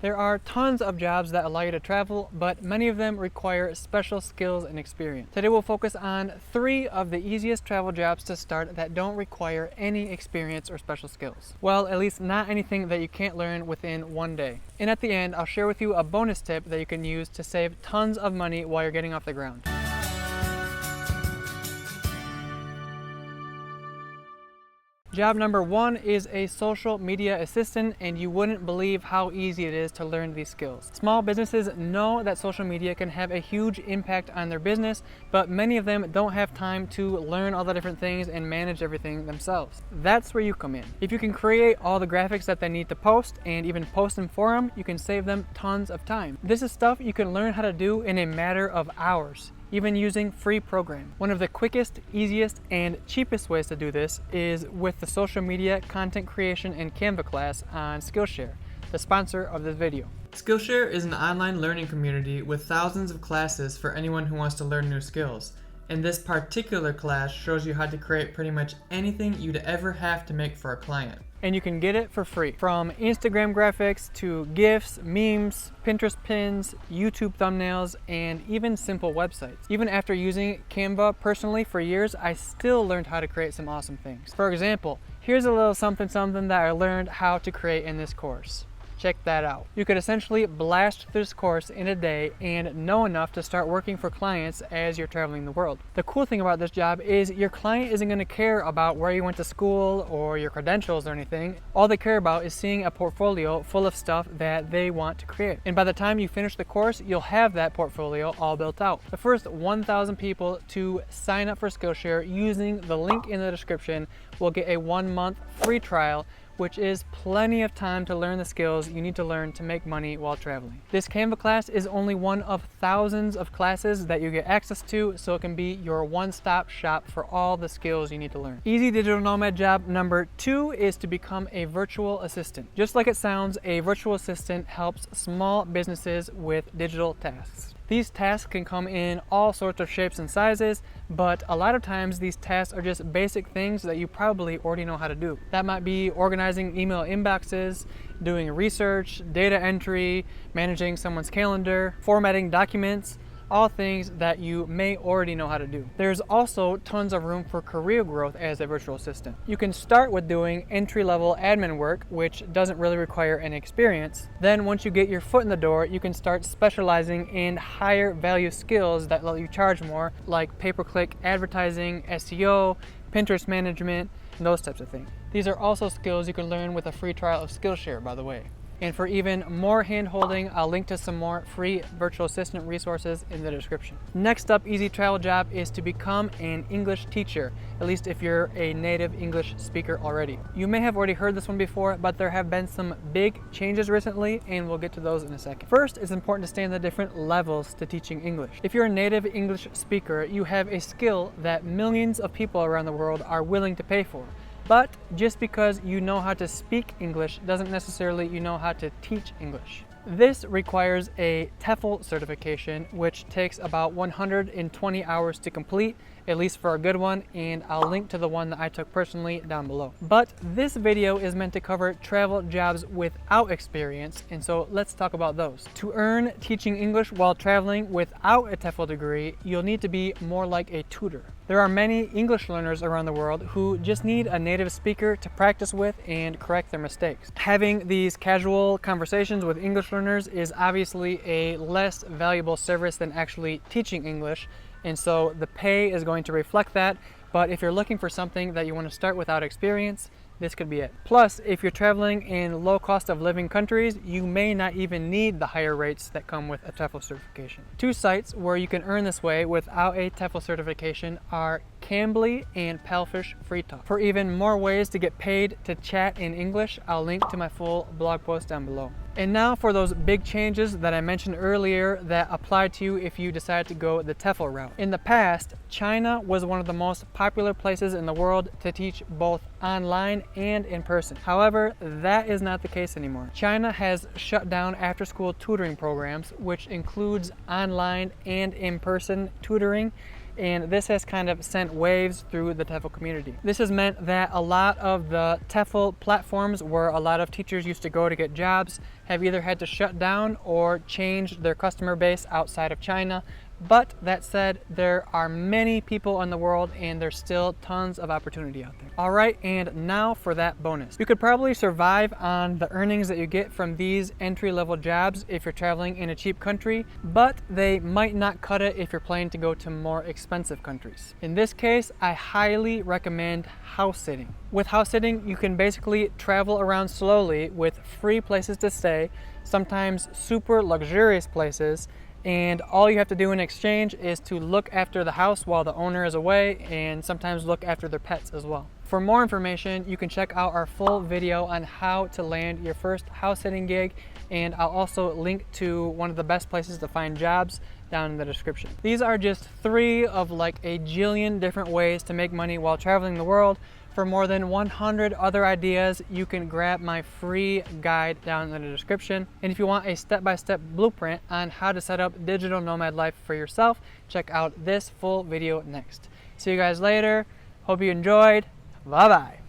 There are tons of jobs that allow you to travel, but many of them require special skills and experience. Today we'll focus on 3 of the easiest travel jobs to start that don't require any experience or special skills. Well, at least not anything that you can't learn within one day. And at the end, I'll share with you a bonus tip that you can use to save tons of money while you're getting off the ground. Job number 1 is a social media assistant, and you wouldn't believe how easy it is to learn these skills. Small businesses know that social media can have a huge impact on their business, but many of them don't have time to learn all the different things and manage everything themselves. That's where you come in. If you can create all the graphics that they need to post and even post them for them, you can save them tons of time. This is stuff you can learn how to do in a matter of hours, even using free programs. One of the quickest, easiest, and cheapest ways to do this is with the social media content creation and Canva class on Skillshare, the sponsor of this video. Skillshare is an online learning community with thousands of classes for anyone who wants to learn new skills. And this particular class shows you how to create pretty much anything you'd ever have to make for a client. And you can get it for free. From Instagram graphics to GIFs, memes, Pinterest pins, YouTube thumbnails, and even simple websites. Even after using Canva personally for years, I still learned how to create some awesome things. For example, here's a little something that I learned how to create in this course. Check that out. You could essentially blast through this course in a day and know enough to start working for clients as you're traveling the world. The cool thing about this job is your client isn't going to care about where you went to school or your credentials or anything. All they care about is seeing a portfolio full of stuff that they want to create. And by the time you finish the course, you'll have that portfolio all built out. The first 1,000 people to sign up for Skillshare using the link in the description will get a 1-month free trial, which is plenty of time to learn the skills you need to learn to make money while traveling. This Canva class is only one of thousands of classes that you get access to, so it can be your one-stop shop for all the skills you need to learn. Easy digital nomad job number 2 is to become a virtual assistant. Just like it sounds, a virtual assistant helps small businesses with digital tasks. These tasks can come in all sorts of shapes and sizes, but a lot of times these tasks are just basic things that you probably already know how to do. That might be organizing email inboxes, doing research, data entry, managing someone's calendar, formatting documents, all things that you may already know how to do. There's also tons of room for career growth as a virtual assistant. You can start with doing entry-level admin work, which doesn't really require any experience. Then once you get your foot in the door, you can start specializing in higher value skills that let you charge more, like pay-per-click advertising, SEO, Pinterest management, and those types of things. These are also skills you can learn with a free trial of Skillshare, by the way. And for even more hand-holding, I'll link to some more free virtual assistant resources in the description. Next up, easy travel job is to become an English teacher, at least if you're a native English speaker already. You may have already heard this one before, but there have been some big changes recently, and we'll get to those in a second. First, it's important to stay in the different levels to teaching English. If you're a native English speaker, you have a skill that millions of people around the world are willing to pay for. But just because you know how to speak English doesn't necessarily you know how to teach English. This requires a TEFL certification, which takes about 120 hours to complete, at least for a good one, and I'll link to the one that I took personally down below. But this video is meant to cover travel jobs without experience, and so let's talk about those. To earn teaching English while traveling without a TEFL degree, you'll need to be more like a tutor. There are many English learners around the world who just need a native speaker to practice with and correct their mistakes. Having these casual conversations with English learners is obviously a less valuable service than actually teaching English, and so the pay is going to reflect that. But if you're looking for something that you want to start without experience, this could be it. Plus, if you're traveling in low cost of living countries, you may not even need the higher rates that come with a TEFL certification. 2 sites where you can earn this way without a TEFL certification are Cambly and Palfish Free Talk. For even more ways to get paid to chat in English, I'll link to my full blog post down below. And now for those big changes that I mentioned earlier that apply to you if you decide to go the TEFL route. In the past, China was one of the most popular places in the world to teach both online and in person. However, that is not the case anymore. China has shut down after-school tutoring programs, which includes online and in-person tutoring, and this has kind of sent waves through the TEFL community. This has meant that a lot of the TEFL platforms where a lot of teachers used to go to get jobs have either had to shut down or change their customer base outside of China. But that said, there are many people in the world and there's still tons of opportunity out there. All right, and now for that bonus. You could probably survive on the earnings that you get from these entry-level jobs if you're traveling in a cheap country, but they might not cut it if you're planning to go to more expensive countries. In this case, I highly recommend house sitting. With house sitting, you can basically travel around slowly with free places to stay, sometimes super luxurious places, and all you have to do in exchange is to look after the house while the owner is away, and sometimes look after their pets as well. For more information, you can check out our full video on how to land your first house sitting gig, and I'll also link to one of the best places to find jobs down in the description. These are just 3 of like a jillion different ways to make money while traveling the world. For more than 100 other ideas, you can grab my free guide down in the description. And if you want a step-by-step blueprint on how to set up digital nomad life for yourself, check out this full video next. See you guys later. Hope you enjoyed. Bye-bye.